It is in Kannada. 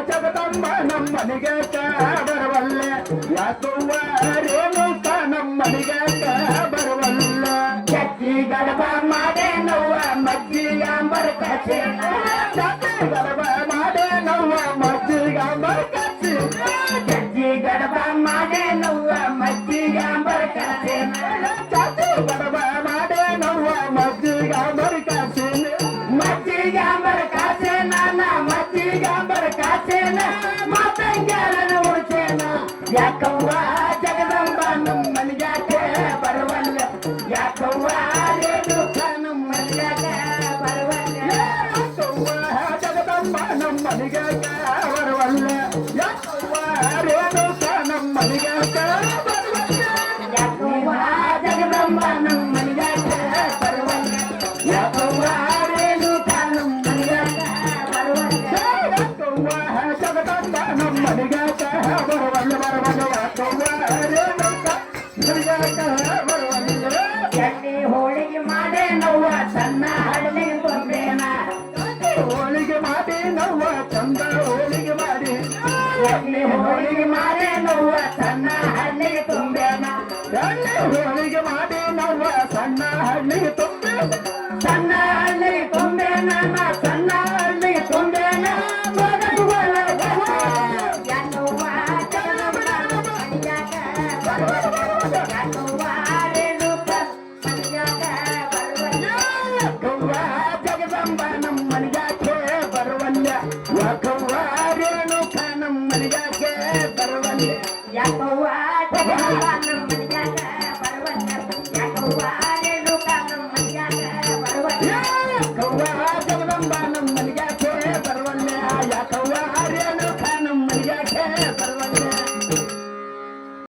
ಜಗದಂಬ ನಮ್ಮನಿಗೆ ಬರವಲ್ಲೆ ಯಾಕವ್ವ ರೇಣುಕ ನಮ್ಮನಿಗೆ ಬರವಲ್ಲ ಚಕ್ಕಿ ಗಡಬ ಮಾಡೇ ನವ್ವ ಮಜ್ಜಿಗಾಂಬರ ಕಚೆ ಗಡಬ ಮಾಡೇ ನವ್ವ ಮಜ್ಜಿಗಾಂಬರ ಕಚೆ ಚಕ್ಕಿ ಗಡಬ ಮಾಡೇ ನವ್ವ ಮಜ್ಜಿಗಾಂಬರ ಕಚೆ ಗಡಬ ಮಾಡೇ ನವ್ವ ಮಜ್ಜಿಗಾಂಬರ ಕಚೆ ಮಜ್ಜಿಗಾಂಬರ ಕಾಸೆ ನಾನ ಮಜ್ಜಿಗಾಂಬರ ಕಾಸೆನ ಮಾತಂಗ್ಯಾರನ ಉಳಿಸೇನ ಯಾಕವ್ವ ಜಗದಂಬ ನಮ್ಮನಿಗೆ ಬರವಲ್ಲ ಯಾಕವ್ವ ರೇಣುಕ ನಮ್ಮನಿಗೆ ಬರವಲ್ಲ ಯಾಕವ್ವ ಜಗದಂಬ ನಮ್ಮನಿಗೆ ಬರವಲ್ಲ ಯಾಕವ್ವ ರೇಣುಕ ನಮ್ಮನಿಗೆ ಬರವಲ್ಲ ಯಾಕವ್ವ ಜಗದಂಬ ನಮ್ಮನಿಗೆ ಬರವಲ್ಲ ಯಾಕವ್ವ ಜಗದಂಬ ನಮ್ಮನಿಗೆ ಬರವಲ್ಲ ಬರವಲ್ಲ ಯಾಕವ್ವ ರೇಣುಕ ಬರವಲ್ಲ ಎಣ್ಣೆ ಹೋಳಿಗೆ ಮಾಡೇ ನವ್ವ ಸಣ್ಣ ಹಳ್ಳಿಗೆ ಬಂದೇನ ಹೋಳಿಗೆ ಮಾಡಿ ನವ್ವ ಚಂದ ಹೋಳಿಗೆ ಮಾಡಿ ಎಣ್ಣೆ ಹೋಳಿಗೆ ಮಾಡೇ ನವ್ವ ಸಣ್ಣ ಹಳ್ಳಿಗೆ ತುಂಬೇನ ಎಣ್ಣೆ ಹೋಳಿಗೆ ಮಾಡಿ ನವ್ವ ಸಣ್ಣ ಹಳ್ಳಿಗೆ ತುಂಬೇನ